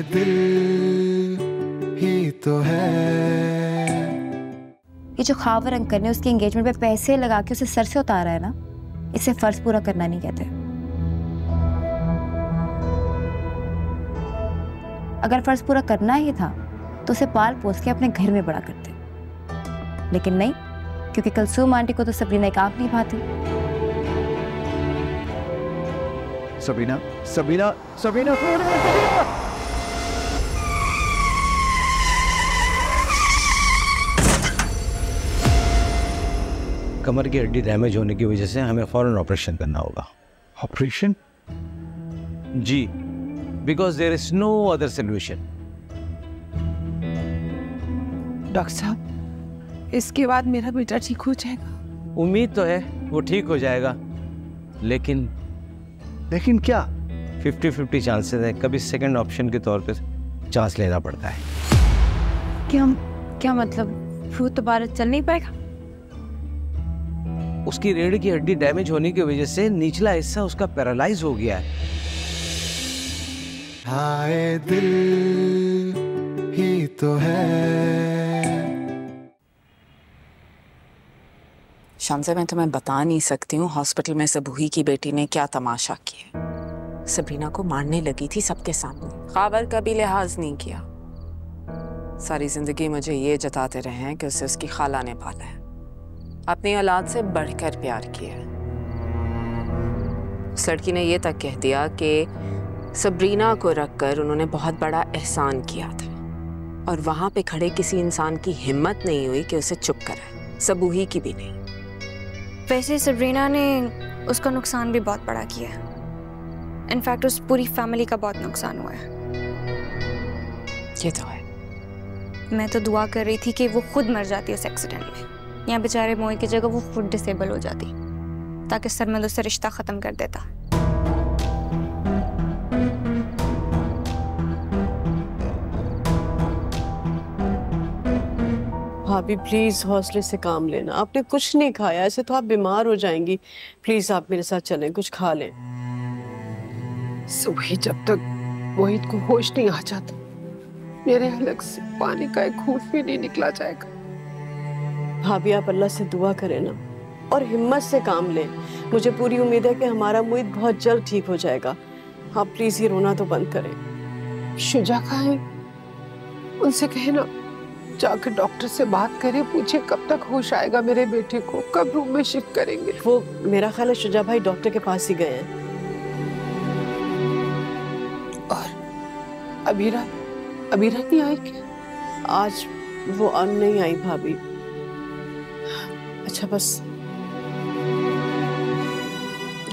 दिल ही तो है। ये जो खावर अंकल ने उसके एंगेजमेंट पे पैसे लगा के उसे सर से उतारा है ना, इसे फर्ज पूरा करना नहीं कहते। अगर फर्ज पूरा करना ही था तो उसे पाल पोस के अपने घर में बड़ा करते, लेकिन नहीं, क्योंकि कलसूम आंटी को तो सबरीना एक आंख नहीं भाती। सबीना, सबीना, सबीना, कमर की हड्डी डैमेज होने की वजह से हमें फौरन ऑपरेशन करना होगा। ऑपरेशन? जी, because there is no other solution. Doctor साहब, इसके बाद मेरा बेटा ठीक हो जाएगा? उम्मीद तो है वो ठीक हो जाएगा, लेकिन क्या? 50-50 चांसेस है। कभी सेकंड ऑप्शन के तौर पे चांस लेना पड़ता है। क्या मतलब? वो दोबारा चल नहीं पाएगा? उसकी रीढ़ की हड्डी डैमेज होने की वजह से निचला हिस्सा उसका पैरालाइज हो गया है। हाय दिल ही तो है। शामज़ा, मैं तुम्हें बता नहीं सकती हूँ हॉस्पिटल में सबूही की बेटी ने क्या तमाशा किया। सबरीना को मारने लगी थी सबके सामने, खावर का भी लिहाज नहीं किया। सारी जिंदगी मुझे ये जताते रहे हैं कि उसे उसकी खाला ने पाला है, अपनी औलाद से बढ़कर प्यार किया है। उस लड़की ने ये तक कह दिया कि सबरीना को रखकर उन्होंने बहुत बड़ा एहसान किया था, और वहां पे खड़े किसी इंसान की हिम्मत नहीं हुई कि उसे चुप कराए, सबूही की भी नहीं। वैसे सबरीना ने उसका नुकसान भी बहुत बड़ा किया है। इनफैक्ट उस पूरी फैमिली का बहुत नुकसान हुआ है। ये तो है। मैं तो दुआ कर रही थी कि वो खुद मर जाती उस एक्सीडेंट में, या बेचारे मोए की जगह वो खुद डिसेबल हो जाती, ताकि सरमद उससे रिश्ता खत्म कर देता। भाभी प्लीज हौसले से काम लेना। आपने कुछ नहीं खाया, ऐसे तो आप बीमार हो जाएंगी। प्लीज आप मेरे साथ चलें, कुछ खा लें। सुबह जब तक मोहित को होश नहीं आ जाता, मेरे हलक से पानी का एक घूंट भी नहीं निकला जाएगा। भाभी आप अल्लाह से दुआ करें ना, और हिम्मत से काम लें। मुझे पूरी उम्मीद है कि हमारा मोहित बहुत जल्द ठीक हो जाएगा। आप प्लीज ये रोना तो बंद करें। शुजा कहाँ है? उनसे कहना जाकर डॉक्टर से बात करें, पूछे कब तक होश आएगा मेरे बेटे को, कब रूम में शिफ्ट करेंगे। वो मेरा ख्याल है शुजा भाई डॉक्टर के पास ही गए हैं। और अबीरा नहीं आई क्या? आज वो नहीं आई भाभी। अच्छा, बस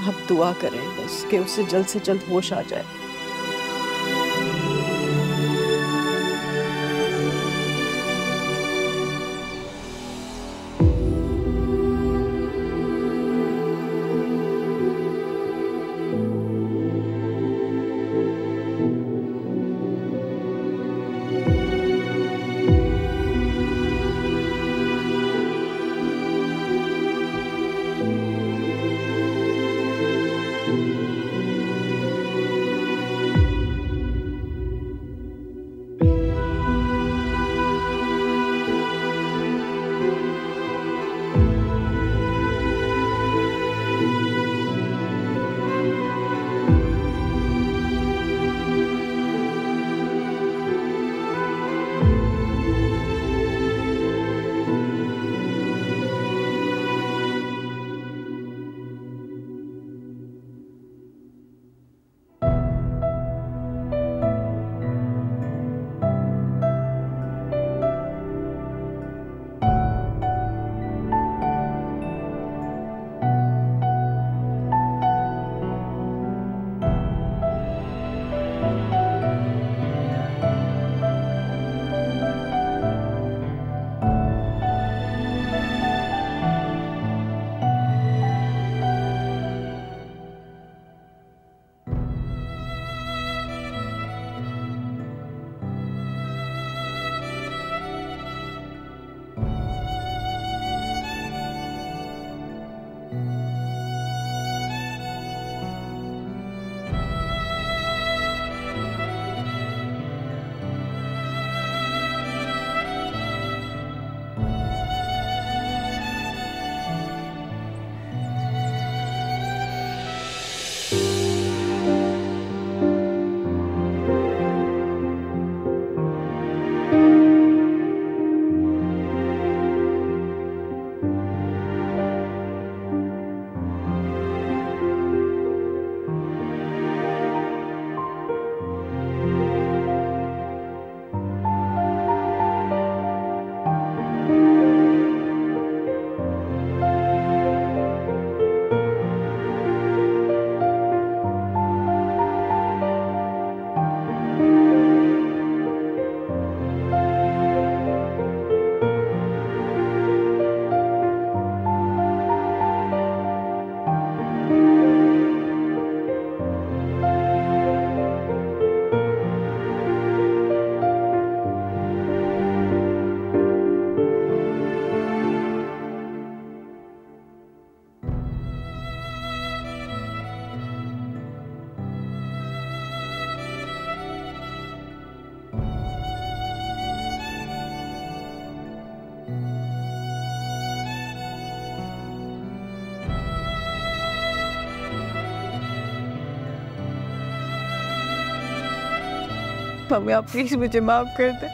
आप दुआ करें बस कि उसे जल्द से जल्द होश आ जाए। मम्मी आप प्लीज मुझे माफ कर दे,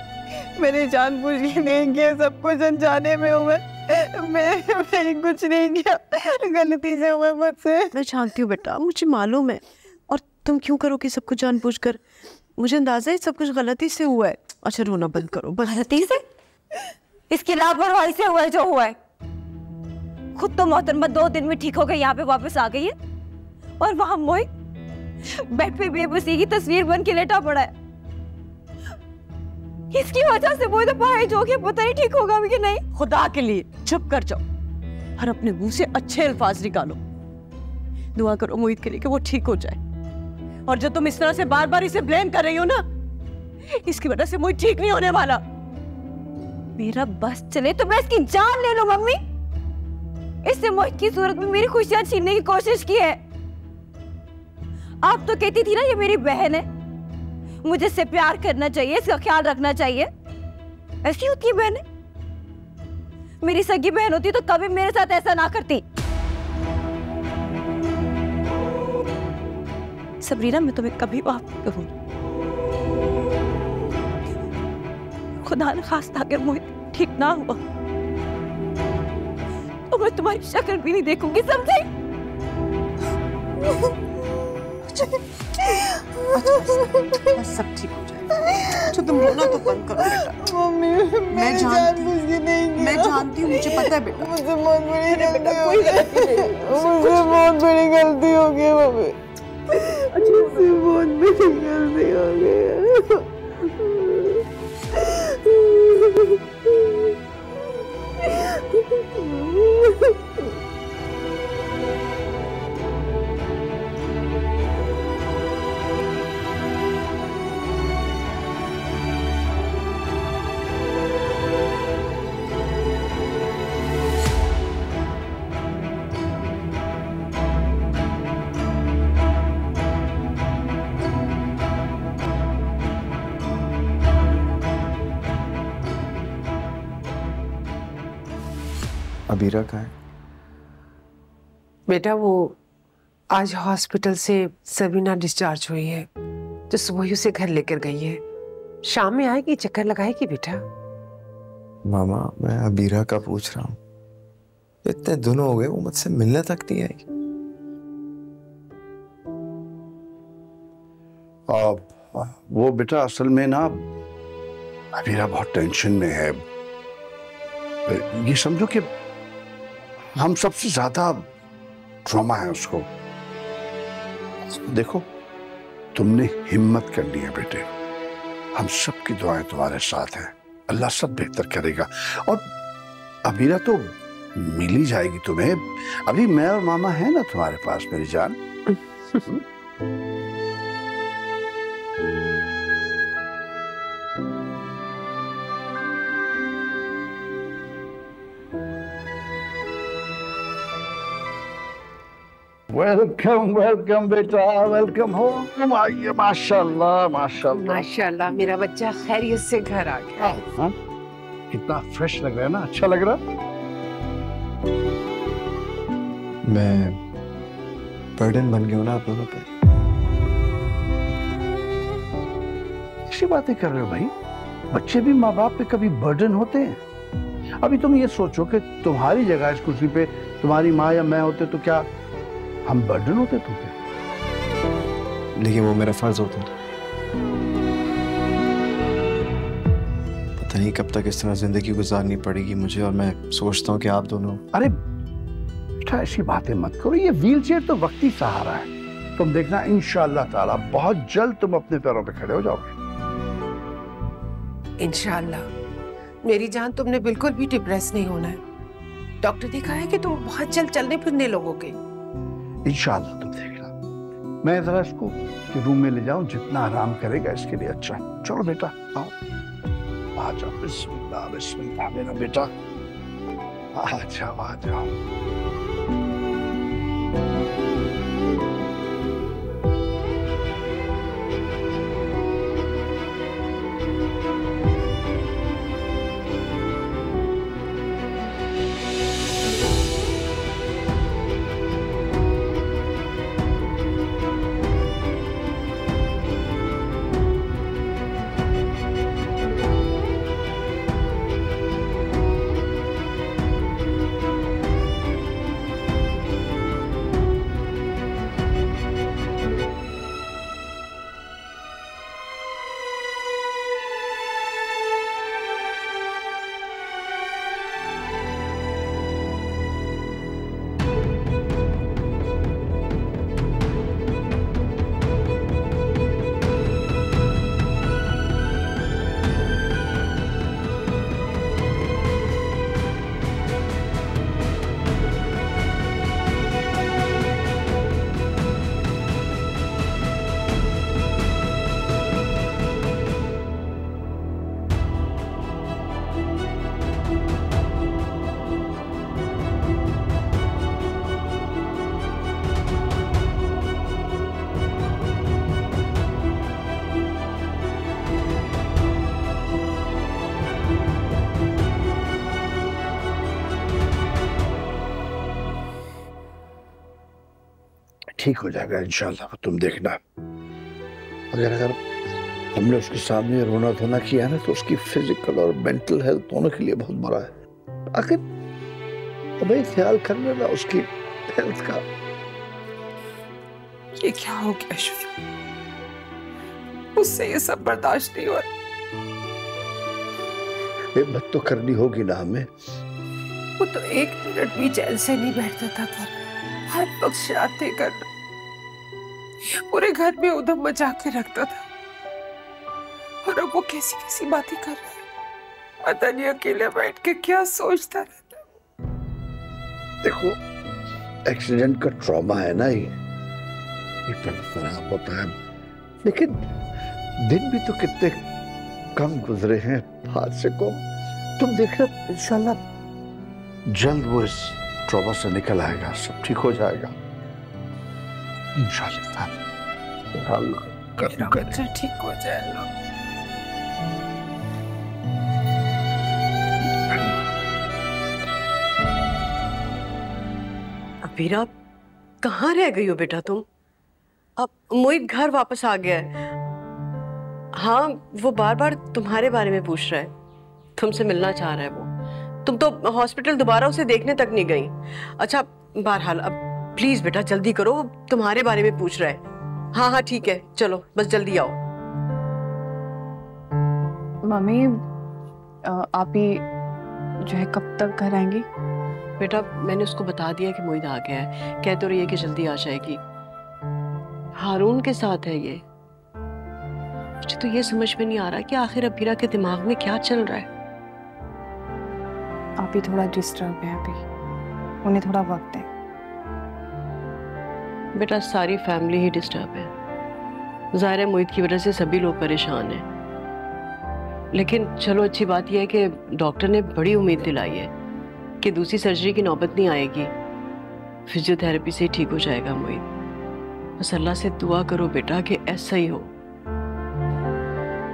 मैंने जानबूझ के नहीं किया, सब कुछ अनजाने में हुआ, मैं कुछ नहीं किया, गलती से हुआ मुझसे। मैं जानती हूँ बेटा, मुझे मालूम है, और तुम क्यों करोगे सब कुछ जानबूझकर, मुझे अंदाजा है सब कुछ गलती से हुआ है। अच्छा रोना बंद करो। गलती से? इसकी लापरवाही से हुआ है जो हुआ है। खुद तो मोहतरमा 2 दिन में ठीक हो गई, यहाँ पे वापस आ गई है, और वहां मोहित बेड पे बेबसी की तस्वीर बन के लेटा पड़ा है। इसकी वजह से मोहित अपाहिज हो गया, पता नहीं ठीक होगा भी कि नहीं। खुदा के लिए चुप कर जाओ और अपने मुंह से अच्छे अल्फाज निकालो। दुआ करो मोहित के लिए कि वो ठीक हो जाए, और जो तुम इस तरह से बार बार इसे ब्लेम कर रही हो ना, इसकी वजह से मोहित ठीक नहीं होने वाला। मेरा बस चले तो मैं इसकी जान ले लूं मम्मी। इससे मोहित की सूरत में मेरी खुशियां छीनने की कोशिश की है। आप तो कहती थी ना ये मेरी बहन है, मुझे इससे प्यार करना चाहिए, इसका ख्याल रखना चाहिए। ऐसी होती है बहन? मेरी सगी बहन होती तो कभी मेरे साथ ऐसा ना करती। सबरीना मैं तुम्हें कभी माफ नहीं करूंगी। खुदा न खास्ता अगर मोहित ठीक ना हुआ तो मैं तुम्हारी शक्ल भी नहीं देखूंगी, समझे? बस सब ठीक हो जाएगा। तो तुम रोना तो बंद करो बेटा। मम्मी मैं जानती हूँ, मुझे पता है बेटा, मुझे बहुत बड़ी गलती हो गई, मुझे बहुत बड़ी गलती हो गई मम्मी, मुझसे बहुत बड़ी गलती हो गई। अबीरा कहाँ है? बेटा वो आज हॉस्पिटल से सबीना डिस्चार्ज हुई है, तो सुबह ही उसे घर लेकर गई है। शाम में आएगी, चक्कर लगाएगी बेटा। मामा मैं अबीरा का पूछ रहा हूँ, इतने दिन हो गए वो मुझसे मिलने तक नहीं आई। वो बेटा असल में ना अबीरा बहुत टेंशन में है। ये समझो कि हम सबसे ज्यादा ट्रॉमा है उसको। देखो तुमने हिम्मत करनी है बेटे, हम सबकी दुआएं तुम्हारे साथ हैं, अल्लाह सब बेहतर करेगा। और अबीरा तो मिल ही जाएगी तुम्हें, अभी मैं और मामा है ना तुम्हारे पास मेरी जान। वेलकम वेलकम बेटा, वेलकम हो। आइए, माशाल्लाह माशाल्लाह माशाल्लाह मेरा बच्चा खैरियत से घर आ गया। हाँ? कितना फ्रेश लग रहा है ना, अच्छा लग रहा। मैं बर्डन बन गया हूं ना आप दोनों पे। ऐसी बातें कर रहे हो भाई, बच्चे भी माँ बाप पे कभी बर्डन होते हैं। अभी तुम ये सोचो कि तुम्हारी जगह इस कुर्सी पे तुम्हारी माँ या मैं होते तो क्या हम बर्डन होते तुम पे? लेकिन वो मेरा फर्ज होता है। पता नहीं कब तक इस तरह जिंदगी गुजारनी पड़ेगी मुझे, और मैं सोचता हूँ कि आप दोनों। अरे बेटा ऐसी बातें मत करो, ये व्हीलचेयर तो वक्ती सहारा है। तुम देखना इंशाअल्लाह ताला बहुत जल्द तुम अपने पैरों पे खड़े हो जाओगे। इंशाअल्लाह मेरी जान, तुमने बिल्कुल भी डिप्रेस नहीं होना है। डॉक्टर ने कहा है कि तुम बहुत जल्द चलने फिरने लगोगे। इंशाअल्लाह तुम देखना। मैं जरा इसको इसके रूम में ले जाऊं, जितना आराम करेगा इसके लिए अच्छा है। चलो बेटा आओ, आ जाओ। बिस्मिल्लाह बिस्मिल्लाह मेरा बेटा, आ जाओ आ जाओ। ठीक हो जाएगा इंशाल्लाह, तुम देखना। अगर हमने उसके सामने रोना धोना किया ना तो उसकी फिजिकल और मेंटल हेल्थ दोनों के लिए बहुत बुरा है। आखिर हमें ख्याल कर लेना उसकी हेल्थ का। ये क्या हो गया शुरू? उससे ये सब बर्दाश्त नहीं हो रहा। हिम्मत तो करनी होगी ना हमें। वो तो एक मिनट भी चैन से नहीं बैठता था घर, हर वक्त शरारतें करना, पूरे घर में उधम मचा के रखता था। और अब वो कैसी कैसी बातें कर रहा है, पता नहीं अकेले बैठ के क्या सोचता रहता है। देखो एक्सीडेंट का ट्रॉमा है ना, ये बड़ा खराब होता है, लेकिन दिन भी तो कितने कम गुजरे हैं हादसे को। तुम देखना इंशाल्लाह जल्द वो इस ट्रॉमा से निकल आएगा, सब ठीक हो जाएगा इंशाल्लाह। बच्चा ठीक हो जाएगा। अबीरा, कहाँ रह गई हो बेटा तुम? अब मोहित घर वापस आ गया है। हाँ, वो बार बार तुम्हारे बारे में पूछ रहा है, तुमसे मिलना चाह रहा है वो। तुम तो हॉस्पिटल दोबारा उसे देखने तक नहीं गई। अच्छा बहरहाल अब प्लीज बेटा जल्दी करो, वो तुम्हारे बारे में पूछ रहा है। हाँ हाँ ठीक है, चलो बस जल्दी आओ। मम्मी आप ही जो है कब तक घर आएंगी? बेटा मैंने उसको बता दिया कि मोहित आ गया है, कह तो रही है कि जल्दी आ जाएगी। हारून के साथ है ये। मुझे तो ये समझ में नहीं आ रहा कि आखिर अबीरा के दिमाग में क्या चल रहा है। आप ही थोड़ा डिस्टर्ब है अभी, उन्हें थोड़ा वक्त है। बेटा सारी फैमिली ही डिस्टर्ब है, ज़ाहिर है मोहित की वजह से सभी लोग परेशान हैं। लेकिन चलो अच्छी बात यह है कि डॉक्टर ने बड़ी उम्मीद दिलाई है कि दूसरी सर्जरी की नौबत नहीं आएगी, फिजियोथेरेपी से ही ठीक हो जाएगा मोहित। बस अल्लाह से दुआ करो बेटा कि ऐसा ही हो,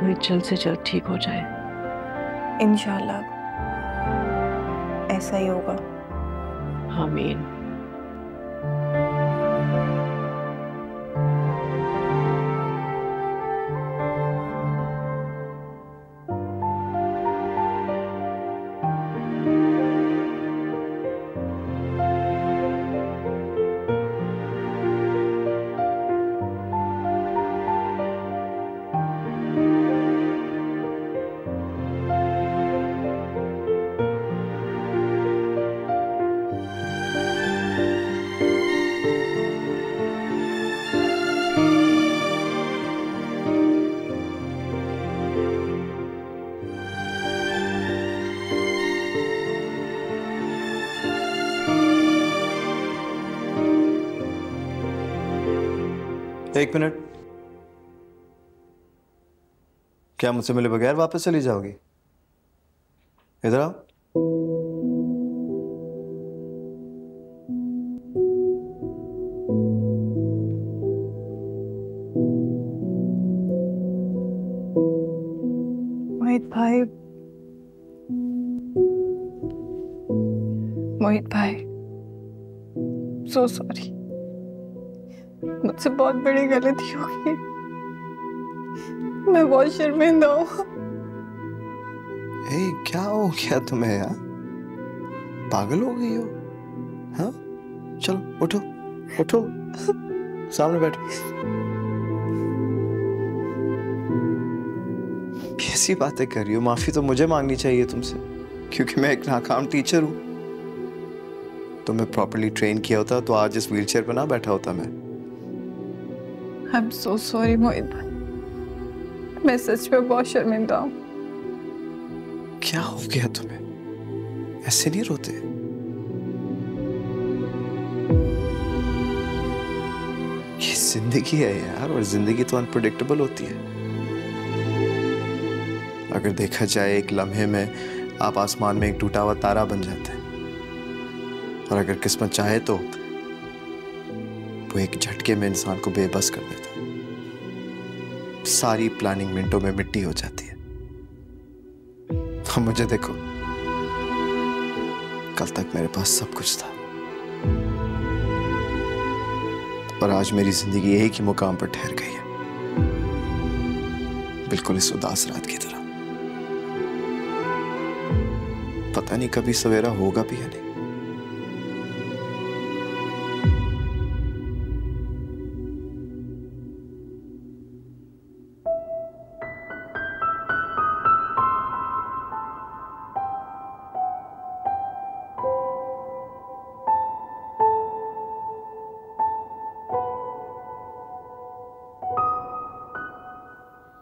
मोहित जल्द से जल्द ठीक हो जाए। इंशाल्लाह ऐसा ही होगा। आमीन। एक मिनट, क्या मुझसे मिले बगैर वापस चली जाओगी? इधर आओ। मोहित भाई सो सॉरी, मुझसे बहुत बड़ी गलती हो गई, मैं बहुत शर्मिंदा हूँ। क्या हो गया तुम्हें यार? पागल हो गई हो? हाँ चलो उठो उठो, सामने बैठो। कैसी बातें कर रही हो? माफी तो मुझे मांगनी चाहिए तुमसे, क्योंकि मैं एक नाकाम टीचर हूं। तुम्हें प्रॉपर्ली ट्रेन किया होता तो आज इस व्हीलचेयर पर ना बैठा होता मैं। I'm so sorry मोहित भाई, मैं सच में बहुत शर्मिंदा हूँ। क्या हो गया तुम्हें? ऐसे नहीं रोते। ये जिंदगी है यार, और जिंदगी तो अनप्रेडिक्टेबल होती है। अगर देखा जाए एक लम्हे में आप आसमान में एक टूटा हुआ तारा बन जाते हैं, और अगर किस्मत चाहे तो वो एक झटके में इंसान को बेबस कर देता है। सारी प्लानिंग मिनटों में मिट्टी हो जाती है। तो मुझे देखो, कल तक मेरे पास सब कुछ था, और आज मेरी जिंदगी एक ही मुकाम पर ठहर गई है, बिल्कुल इस उदास रात की तरह। पता नहीं कभी सवेरा होगा भी या नहीं।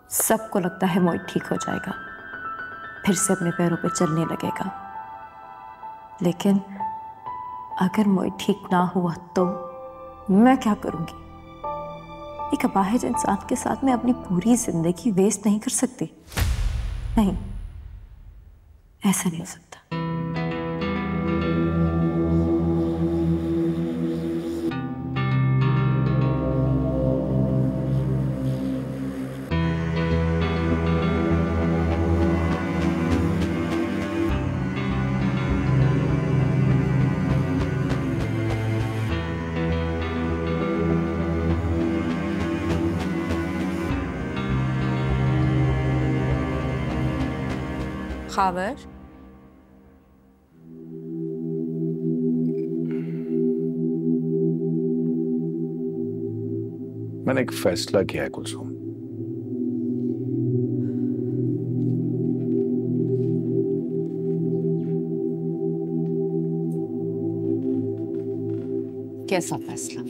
सबको लगता है मोहित ठीक हो जाएगा, फिर से अपने पैरों पे चलने लगेगा, लेकिन अगर मोहित ठीक ना हुआ तो मैं क्या करूंगी? एक अपाहिज इंसान के साथ मैं अपनी पूरी जिंदगी वेस्ट नहीं कर सकती। नहीं, ऐसा नहीं हो सकता। खावर, मैंने एक फैसला किया है कुलसुम। कैसा फैसला?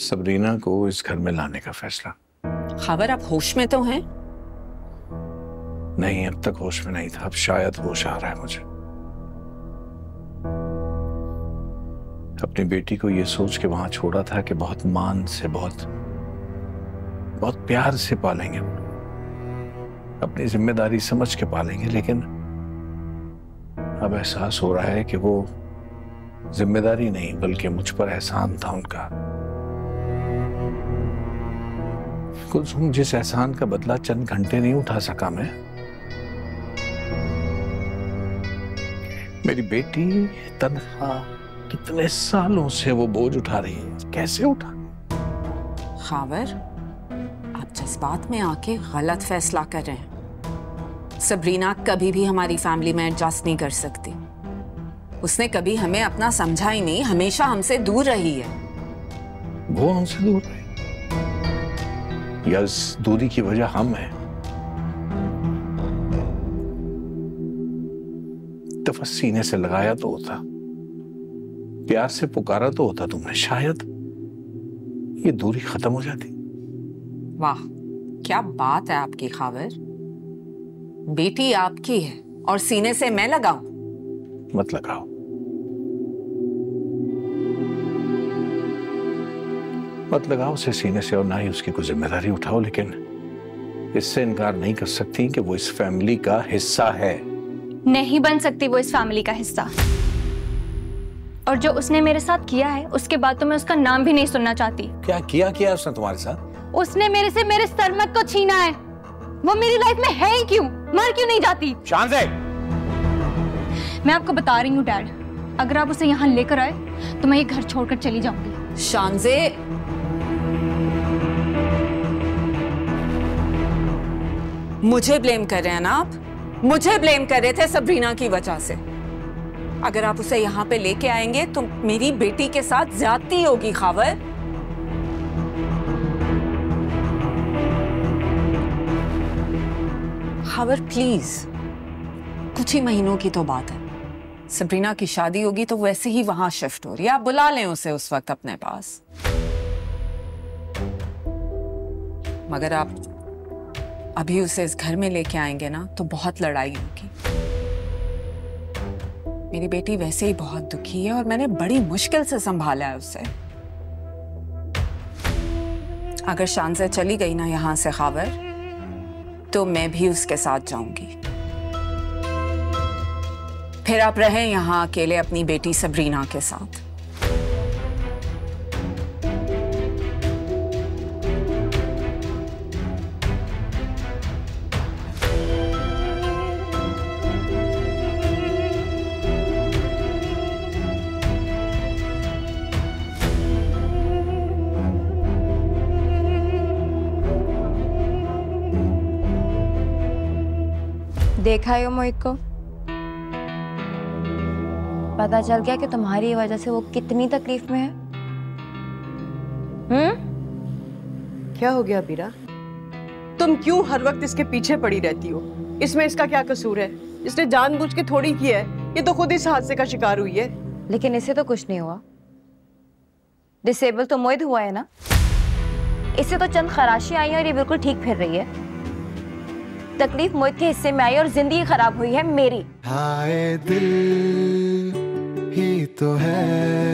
सबरीना को इस घर में लाने का फैसला। खावर, आप होश में तो हैं? नहीं, अब तक होश में नहीं था, अब शायद होश आ रहा है मुझे। अपनी बेटी को ये सोच के वहां छोड़ा था कि बहुत मान से, बहुत प्यार से पालेंगे, अपनी जिम्मेदारी समझ के पालेंगे, लेकिन अब एहसास हो रहा है कि वो जिम्मेदारी नहीं बल्कि मुझ पर एहसान था उनका। कुलसुम, जिस एहसान का बदला चंद घंटे नहीं उठा सका मैं, मेरी बेटी तन्हा कितने सालों से वो बोझ उठा रही है, कैसे उठा? खावर, आप जज्बात में आके गलत फैसला कर रहे हैं। सबरीना कभी भी हमारी फैमिली में एडजस्ट नहीं कर सकती। उसने कभी हमें अपना समझा ही नहीं, हमेशा हमसे दूर रही है। वो हमसे दूर रही या इस दूरी की वजह हम हैं? दफा सीने से लगाया तो होता, प्यार से पुकारा तो होता तुमने, शायद ये दूरी खत्म हो जाती। वाह, क्या बात है आपकी खावर। बेटी आपकी है और सीने से मैं लगाऊं? मत लगाओ, मत लगाओ उसे सीने से, और ना ही उसकी कोई जिम्मेदारी उठाओ, लेकिन इससे इनकार नहीं कर सकती कि वो इस फैमिली का हिस्सा है। नहीं बन सकती वो इस फैमिली का हिस्सा, और जो उसने मेरे साथ किया है उसके बाद तो मैं उसका नाम भी नहीं सुनना चाहती। क्या किया उसने तुम्हारे साथ? उसने मेरे से मेरे सरमद को छीना है। वो मेरी लाइफ में है ही क्यों? मर क्यों नहीं जाती? शांजे, मैं आपको बता रही हूँ डैड, अगर आप उसे यहाँ लेकर आए तो मैं ये घर छोड़कर चली जाऊंगी। शांजे, मुझे ब्लेम कर रहे हैं ना आप? मुझे ब्लेम कर रहे थे सबरीना की वजह से। अगर आप उसे यहाँ पे लेके आएंगे तो मेरी बेटी के साथ ज्यादती होगी। खावर, खावर प्लीज, कुछ ही महीनों की तो बात है। सबरीना की शादी होगी तो वैसे ही वहां शिफ्ट हो रही है, आप बुला लें उसे उस वक्त अपने पास। मगर आप अभी उसे इस घर में लेके आएंगे ना तो बहुत लड़ाई होगी। मेरी बेटी वैसे ही बहुत दुखी है और मैंने बड़ी मुश्किल से संभाला है उसे। अगर शांजे चली गई ना यहां से खावर, तो मैं भी उसके साथ जाऊंगी। फिर आप रहें यहां अकेले अपनी बेटी सबरीना के साथ। देखा है मोहित को? पता चल गया कि तुम्हारी वजह से वो कितनी तकलीफ में है। क्या हो गया बीरा? तुम क्यों हर वक्त इसके पीछे पड़ी रहती हो? इसमें इसका क्या कसूर है? इसने जानबूझ के थोड़ी किया है, ये तो खुद इस हादसे का शिकार हुई है। लेकिन इसे तो कुछ नहीं हुआ। डिसेबल तो मोहित हुआ है ना, इससे तो चंद खराशी आई है और ये बिल्कुल ठीक फिर रही है। तकलीफ मोहित के हिस्से में आई और जिंदगी खराब हुई है मेरी। हाय दिल ही तो है।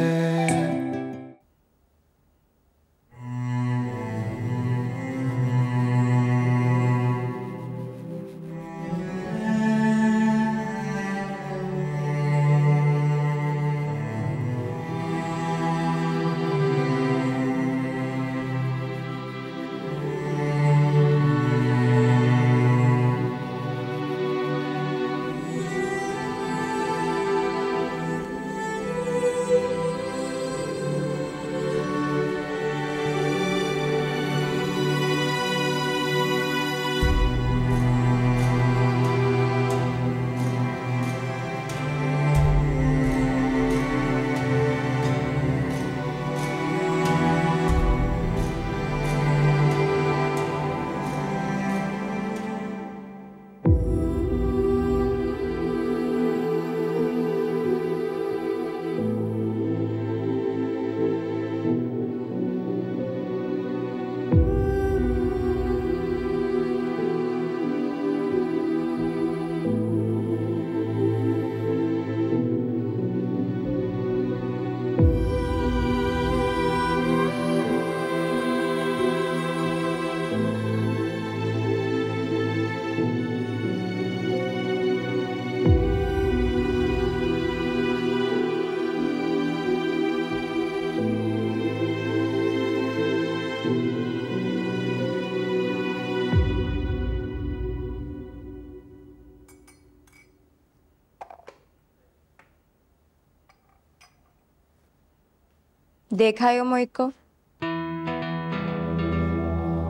देखा है मोहित को?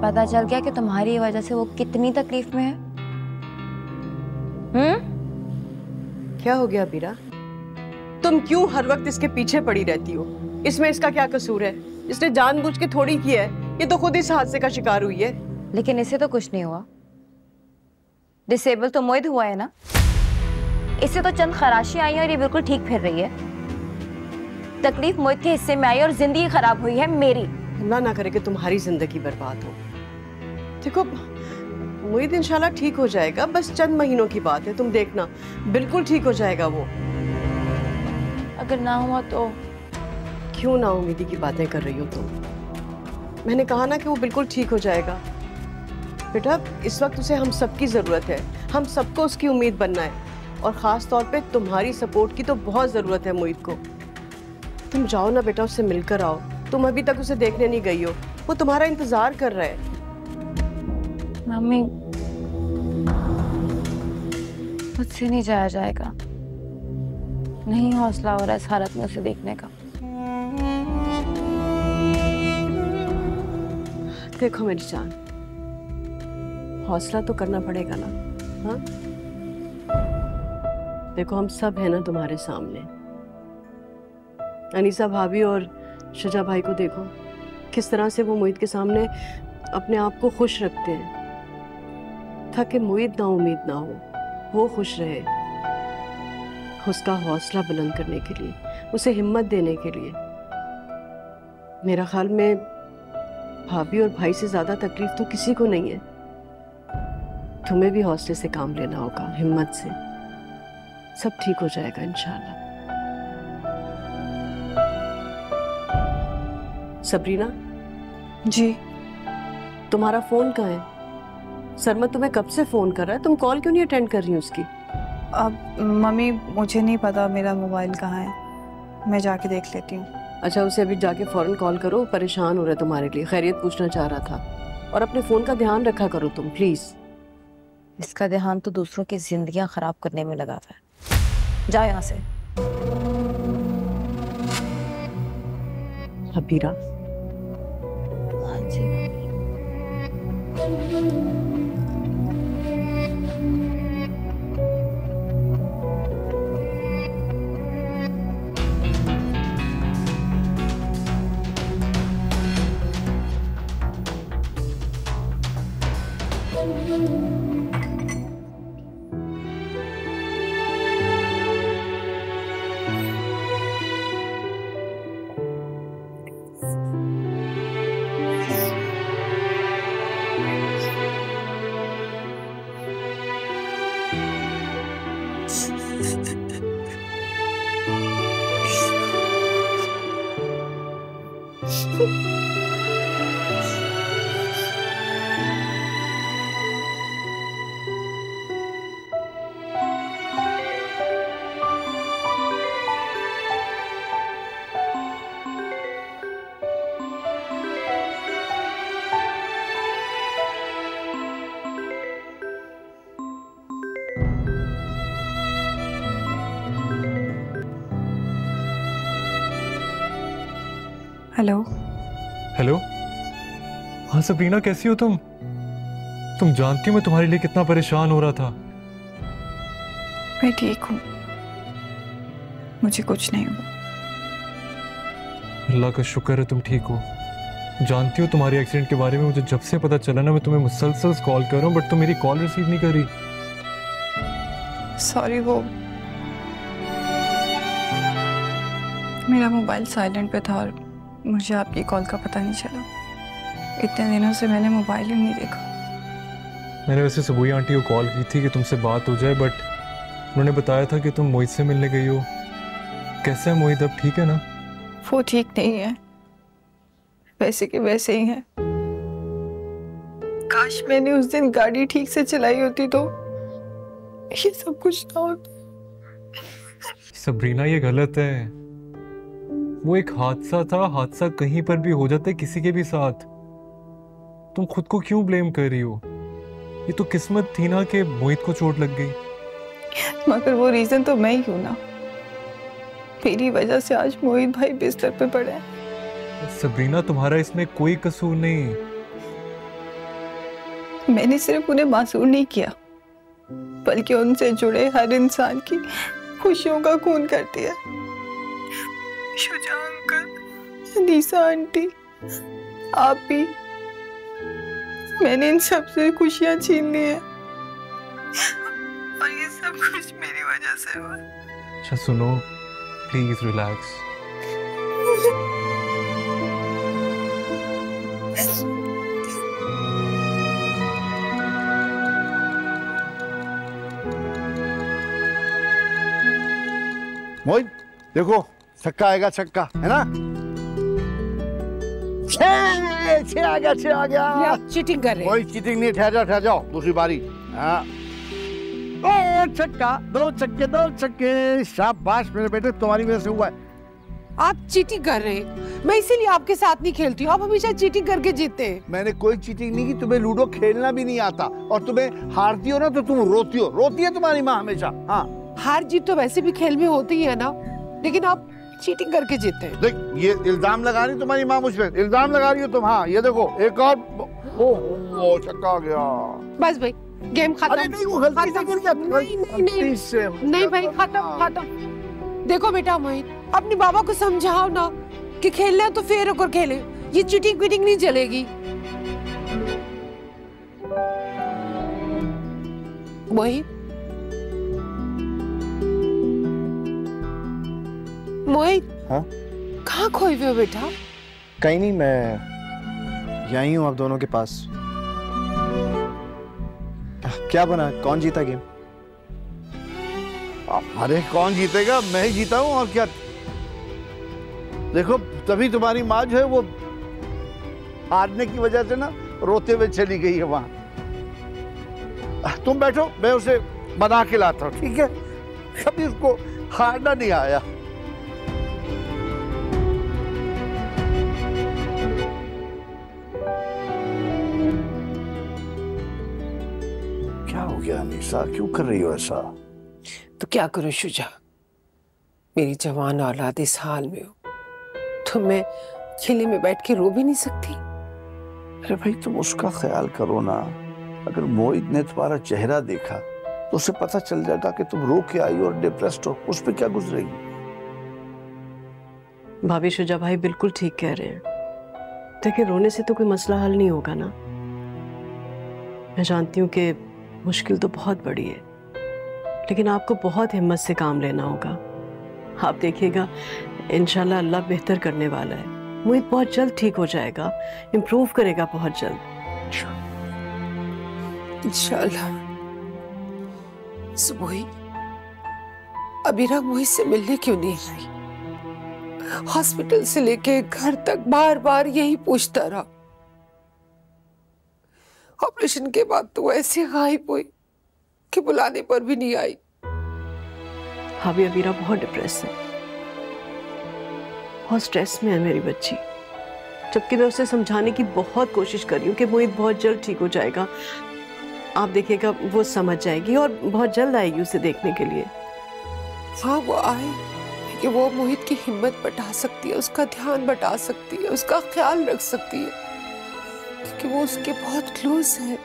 पता चल गया कि तुम्हारी वजह से वो कितनी तकलीफ में है। क्या हो गया बीरा? तुम क्यों हर वक्त इसके पीछे पड़ी रहती हो? इसमें इसका क्या कसूर है? इसने जानबूझ के थोड़ी किया है, ये तो खुद इस हादसे का शिकार हुई है। लेकिन इसे तो कुछ नहीं हुआ। डिसेबल तो मोहित हुआ है ना, इससे तो चंद खराशी आई है और ये बिल्कुल ठीक फिर रही है। तकलीफ मोहित के हिस्से में आई और जिंदगी खराब हुई है मेरी। अल्लाह ना करे कि तुम्हारी जिंदगी बर्बाद हो। देखो मोहित इंशाल्लाह ठीक हो जाएगा, बस चंद महीनों की बात है, तुम देखना बिल्कुल ठीक हो जाएगा वो। अगर ना हुआ तो? क्यों ना उम्मीदी की बातें कर रही हो तुम? मैंने कहा ना कि वो बिल्कुल ठीक हो जाएगा। बेटा इस वक्त उसे हम सबकी जरूरत है, हम सबको उसकी उम्मीद बनना है, और खास तौर पे तुम्हारी सपोर्ट की तो बहुत जरूरत है मोहित को। तुम जाओ ना बेटा, उससे मिलकर आओ। तुम अभी तक उसे देखने नहीं गई हो, वो तुम्हारा इंतजार कर रहा है। मम्मी मुझसे नहीं जाया जाएगा, नहीं हौसला हो रहा है इस हालत में उसे देखने का। देखो मेरी जान, हौसला तो करना पड़ेगा ना। हाँ देखो हम सब है ना तुम्हारे सामने। अनीसा भाभी और शुजा भाई को देखो किस तरह से वो मोहित के सामने अपने आप को खुश रखते हैं, ताकि मोहित ना उम्मीद ना हो, वो खुश रहे। उसका हौसला बुलंद करने के लिए, उसे हिम्मत देने के लिए। मेरा ख्याल में भाभी और भाई से ज्यादा तकलीफ तो किसी को नहीं है। तुम्हें भी हौसले से काम लेना होगा, हिम्मत से। सब ठीक हो जाएगा इंशाल्लाह। सबरीना जी, तुम्हारा फोन कहाँ है? सरमद तुम्हें कब से फोन कर रहा है, तुम कॉल क्यों नहीं अटेंड कर रही हो उसकी? अब मम्मी मुझे नहीं पता मेरा मोबाइल कहाँ है, मैं जाके देख लेती हूँ। अच्छा उसे अभी जाके फौरन कॉल करो, परेशान हो रहा है तुम्हारे लिए, खैरियत पूछना चाह रहा था। और अपने फोन का ध्यान रखा करो तुम प्लीज। इसका ध्यान तो दूसरों की जिंदगियां खराब करने में लगा था। जाओ यहाँ से। हबीरा। हाँ जी। हेलो। हेलो। हाँ सबरीना, कैसी हो तुम? तुम जानती हो मैं तुम्हारे लिए कितना परेशान हो रहा था। मैं ठीक हूँ, मुझे कुछ नहीं हुआ। अल्लाह का शुक्र है तुम ठीक हो। जानती हो तुम्हारे एक्सीडेंट के बारे में मुझे जब से पता चला ना, मैं तुम्हें मुसलसल कॉल कर रहा हूँ बट तुम मेरी कॉल रिसीव नहीं कर रही। सॉरी, वो मेरा मोबाइल साइलेंट पे था और मुझे आपकी कॉल का पता नहीं चला। इतने दिनों से मैंने मोबाइल ही नहीं देखा। मैंने वैसे सुबह आंटी को कॉल की थी कि तुमसे बात हो जाए, बट उन्होंने बताया था कि तुम मोहित से मिलने गई हो। कैसा है मोहित, अब ठीक है ना? वो ठीक नहीं है, वैसे के वैसे ही है। काश मैंने उस दिन गाड़ी ठीक से चलाई होती तो ये सब कुछ ना होता। सबरीना ये गलत है। वो एक हादसा था, हादसा कहीं पर भी हो जाता है किसी के भी साथ। तुम खुद को क्यों ब्लेम कर रही हो? ये तो किस्मत थी ना कि मोहित को चोट लग गई। मगर वो रीजन तो मैं ही हूं ना। मेरी वजह से आज मोहित भाई बिस्तर पे पड़े हैं। सबरीना तुम्हारा इसमें कोई कसूर नहीं। मैंने सिर्फ उन्हें मासूम नहीं किया, बल्कि उनसे जुड़े हर इंसान की खुशियों का खून कर दिया। शुजा अंकल, अनीसा आंटी, आप भी, मैंने इन सब से खुशियां छीन ली हैं और ये सब कुछ मेरी वजह से हुआ। अच्छा सुनो, प्लीज रिलैक्स। मोहित देखो, छक्का आएगा, छक्का है ना? छह आ गया, 6 आ गया। आप चीटिंग कर रहे हैं। कोई चीटिंग नहीं, ठहर जाओ, दूसरी बारी। हाँ, छक्का, 2 छक्के, 2 छक्के। शाबाश मेरे बेटे, तुम्हारी वजह से हुआ है। आप चीटिंग कर रहे हैं, मैं इसीलिए आपके साथ नहीं खेलती हूँ। आप हमेशा चीटिंग करके जीतते हैं। मैंने कोई चीटिंग नहीं की, तुम्हें लूडो खेलना भी नहीं आता और तुम्हें हारती हो ना तो तुम रोती हो। रोती है तुम्हारी माँ हमेशा। हाँ, हार जीत तो वैसे भी खेल में होती ही है ना, लेकिन आप चीटिंग करके जीतते हैं। देख, ये इल्जाम लगा रही तुम्हारी माँ मुझ पे, इल्जाम लगा रही हो तुम। हाँ ये देखो, एक और ओ छक्का आ गया। बस भाई, गेम खत्म। अरे नहीं, वो गलती से गिर गया। नहीं भाई, खत्म। देखो बेटा मोहित, अपने बाबा को समझाओ ना कि खेलना है तो फेर होकर खेले, ये चीटिंग वीटिंग नहीं चलेगी। मोहित, मोहित, हाँ? कहाँ खोए हुए हो बेटा? कहीं नहीं, मैं यहीं हूँ आप दोनों के पास। क्या बना, कौन जीता गेम? अरे कौन जीतेगा, मैं ही जीता हूँ और क्या। देखो, तभी तुम्हारी माँ जो है वो हारने की वजह से ना रोते हुए चली गई है वहां। तुम बैठो, मैं उसे बना के लाता हूँ, ठीक है? कभी उसको हारना नहीं आया। क्या हो गया अनीसा, क्यों कर रही हो ऐसा? तो क्या करूं शुजा, मेरी जवान औलाद इस हाल में हो तो मैं खिले में बैठ के रो भी नहीं सकती। अरे भाई, तुम उसका ख्याल करो ना। अगर मोहित ने तुम्हारा चेहरा देखा तो उसे पता चल जाएगा कि तुम रो के आई हो और डिप्रेस्ड हो। उस पर क्या गुजरेगी? भाभी, शुजा भाई बिल्कुल ठीक कह रहे हैं। देखिए, रोने से तो कोई मसला हल नहीं होगा ना। मैं जानती हूँ कि मुश्किल तो बहुत बड़ी है, लेकिन आपको बहुत हिम्मत से काम लेना होगा। आप देखिएगा, इंशाल्लाह अल्लाह बेहतर करने वाला है। मोहित बहुत जल्द ठीक हो जाएगा, इम्प्रूव करेगा बहुत जल्द। इंशाल्लाह। सुबोही, अबीरा मोहित से मिलने क्यों नहीं आई? हॉस्पिटल से लेके घर तक बार बार यही पूछता रहा। ऑपरेशन के बाद तो ऐसे गायब हुई कि बुलाने पर भी नहीं आई। भाभी, अबीरा बहुत डिप्रेस है, बहुत स्ट्रेस में है मेरी बच्ची। जबकि मैं उसे समझाने की बहुत कोशिश कर रही हूँ कि मोहित बहुत जल्द ठीक हो जाएगा। आप देखिएगा, वो समझ जाएगी और बहुत जल्द आएगी उसे देखने के लिए। हाँ, वो आए कि वो मोहित की हिम्मत बढ़ा सकती है, उसका ध्यान बढ़ा सकती है, उसका ख्याल रख सकती है, क्योंकि वो उसके बहुत क्लोज है।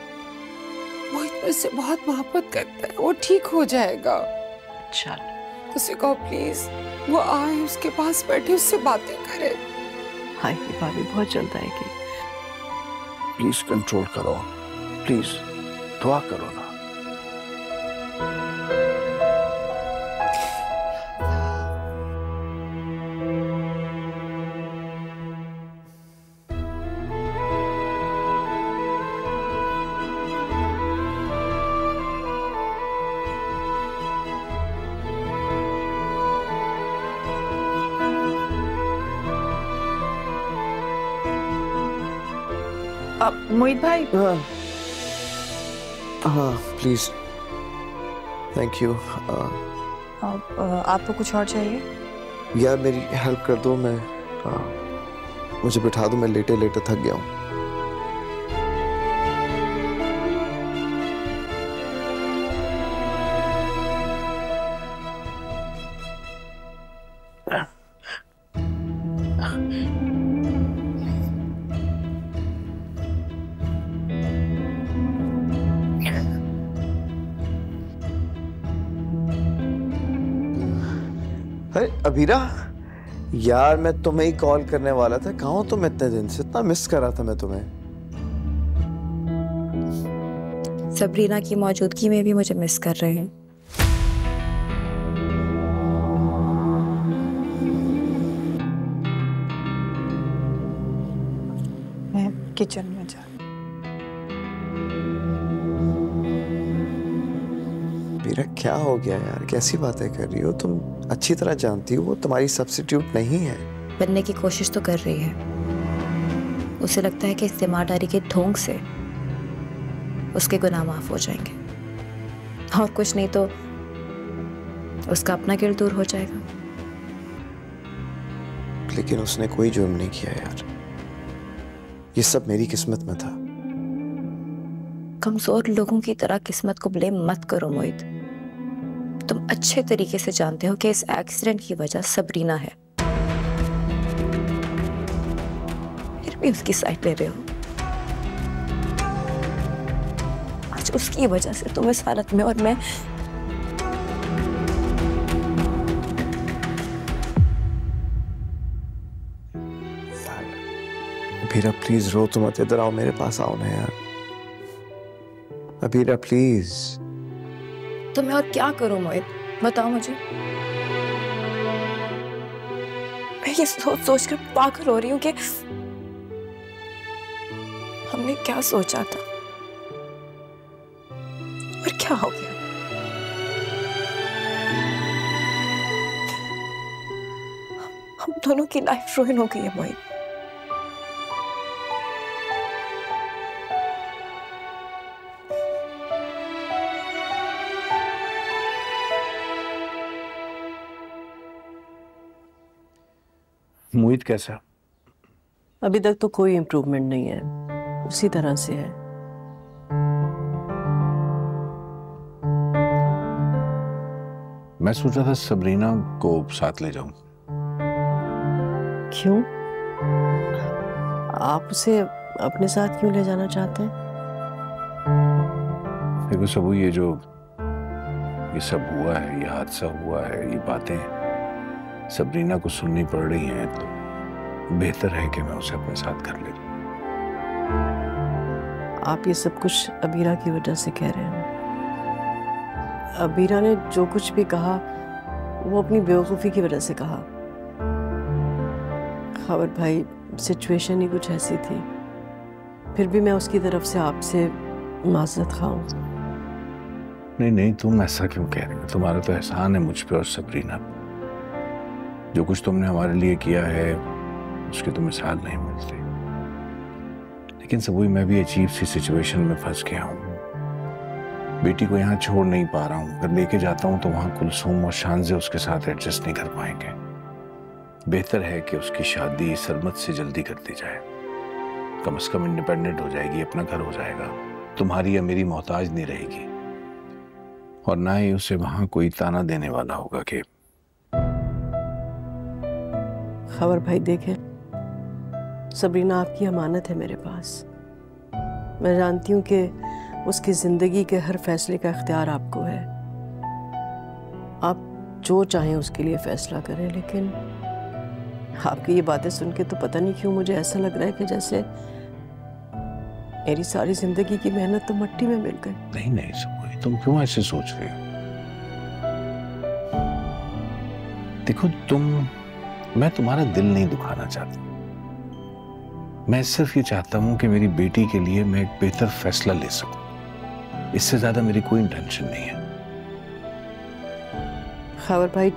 मोहित उससे बहुत मोहब्बत करता है, वो ठीक हो जाएगा। चल, उसे कहो प्लीज वो आए, उसके पास बैठे, उससे बातें करे। हाय भाभी, बहुत जल्द आएगी। प्लीज कंट्रोल करो, प्लीज दुआ करो ना। मोहित भाई। हाँ प्लीज, थैंक यू। आपको कुछ और चाहिए? यार मेरी हेल्प कर दो, मैं मुझे बिठा दो, मैं लेटे लेटे थक गया हूँ। अरे अबीरा, यार मैं तुम्हें ही कॉल करने वाला था। कहाँ हो तुम इतने दिन से? इतना मिस कर रहा था मैं तुम्हें। सबरीना की मौजूदगी में भी मुझे मिस कर रहे हैं। मैं किचन में जा। अबीरा क्या हो गया यार? कैसी बातें कर रही हो तुम? अच्छी तरह जानती हो वो तुम्हारी सब्स्टिट्यूट नहीं है। बनने की कोशिश तो कर रही है। उसे लगता है कि इस ईमानदारी के ढोंग से उसके गुनाह माफ हो जाएंगे, और कुछ नहीं तो उसका अपना गिल दूर हो जाएगा। लेकिन उसने कोई जुर्म नहीं किया यार, ये सब मेरी किस्मत में था। कमजोर लोगों की तरह किस्मत को ब्लेम मत करो मोहित। तुम अच्छे तरीके से जानते हो कि इस एक्सीडेंट की वजह सबरीना है, फिर भी उसकी साइड ले रहे हो। आज उसकी वजह से तुम इस हालत में, और मैं अबीरा प्लीज रो तो मत, इधर आओ, मेरे पास आओ ना यार। अबीरा प्लीज। तो मैं और क्या करूं मोहित, बताओ मुझे। मैं ये सोच सोच कर पागल हो रही हूँ कि हमने क्या सोचा था और क्या हो गया। हम दोनों की लाइफ रुइन हो गई है मोहित। मोहित कैसा? अभी तक तो कोई इम्प्रूवमेंट नहीं है, उसी तरह से है। मैं सोचा था सबरीना को साथ ले जाऊं। क्यों? आप उसे अपने साथ क्यों ले जाना चाहते हैं? देखो सबू, ये सब हुआ है, ये हादसा हुआ है, ये बातें सबरीना को सुननी पड़ रही हैं, तो बेहतर है कि मैं उसे अपने साथ कर ले। आप ये सब कुछ अबीरा की वजह से कह रहे हैं। अबीरा ने जो कुछ भी कहा वो अपनी बेवकूफ़ी की वजह से कहा। खबर भाई, सिचुएशन ही कुछ ऐसी थी, फिर भी मैं उसकी तरफ से आपसे माज़रत खाऊं। नहीं नहीं, तुम ऐसा क्यों कह रही हो? तुम्हारा तो एहसान है मुझ पे और सबरीना। जो कुछ तुमने हमारे लिए किया है उसकी तो मिसाल नहीं मिलती। लेकिन सबूई, मैं भी अजीब सी सिचुएशन में फंस गया हूँ। बेटी को यहाँ छोड़ नहीं पा रहा हूँ। अगर लेके जाता हूँ तो वहाँ कुलसूम और शानजे उसके साथ एडजस्ट नहीं कर पाएंगे। बेहतर है कि उसकी शादी सरमत से जल्दी कर दी जाए। कम से कम इंडिपेंडेंट हो जाएगी, अपना घर हो जाएगा, तुम्हारी या मेरी मोहताज नहीं रहेगी, और ना ही उसे वहां कोई ताना देने वाला होगा कि। खबर भाई देखें, सबरीना आपकी अमानत है मेरे पास। मैं जानती हूँ कि उसकी जिंदगी के हर फैसले का इख्तियार आपको है। आप जो चाहें उसके लिए फैसला करें, लेकिन आपकी ये बातें सुन के तो पता नहीं क्यों मुझे ऐसा लग रहा है कि जैसे मेरी सारी जिंदगी की मेहनत तो मिट्टी में मिल गई। नहीं नहीं सबूई, तुम क्यों ऐसे सोच रही हो? देखो मैं तुम्हारा दिल नहीं दुखाना चाहता। मैं सिर्फ ये चाहता हूं कि मेरी बेटी के लिए मैं एक बेहतर फैसला ले सकूं। इससे ज्यादा मेरी कोई इंटेंशन नहीं है। खबर भाई,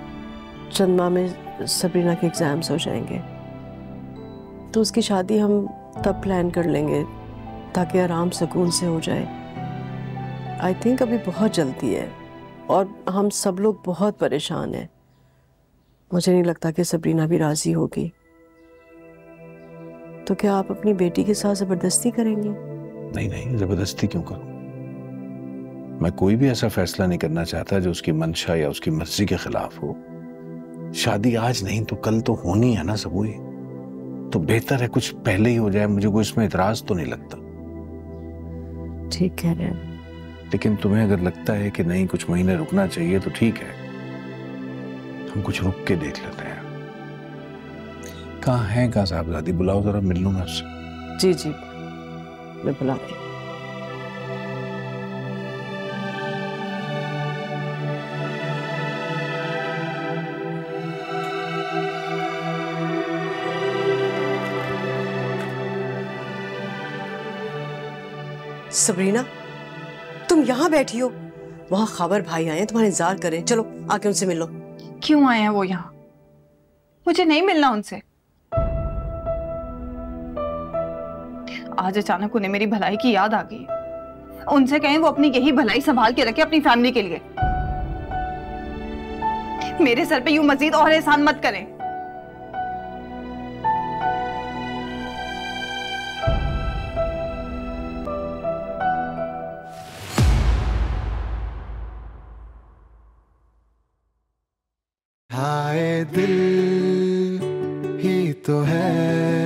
चंद माह में सबरीना के एग्जाम्स हो जाएंगे, तो उसकी शादी हम तब प्लान कर लेंगे ताकि आराम सुकून से हो जाए। आई थिंक अभी बहुत जल्दी है और हम सब लोग बहुत परेशान हैं। मुझे नहीं लगता कि सबरीना भी राजी होगी। तो क्या आप अपनी बेटी के साथ जबरदस्ती करेंगे? नहीं नहीं, जबरदस्ती क्यों करूं? मैं कोई भी ऐसा फैसला नहीं करना चाहता जो उसकी मंशा या उसकी मर्जी के खिलाफ हो। शादी आज नहीं तो कल तो होनी है ना सबूई। तो बेहतर है कुछ पहले ही हो जाए। मुझे कोई इसमें इतराज तो नहीं लगता। ठीक कह रहे हैं। लेकिन तुम्हें अगर लगता है कि नहीं कुछ महीने रुकना चाहिए तो ठीक है, हम कुछ रुक के देख लेते हैं। कहाँ है कहाँ साहबजादी? बुलाओ जरा, मिल लूँ मैं उससे। जी जी, मैं बुलाती हूँ। सबरीना, तुम यहाँ बैठी हो? वहाँ खबर भाई आए हैं, तुम्हारा इंतजार करें। चलो आके उनसे मिलो। क्यों आए हैं वो यहाँ? मुझे नहीं मिलना उनसे। आज अचानक उन्हें मेरी भलाई की याद आ गई। उनसे कहें वो अपनी यही भलाई संभाल के रखे अपनी फैमिली के लिए। मेरे सर पे यूं मजीद और एहसान मत करें। हाय दिल ही तो है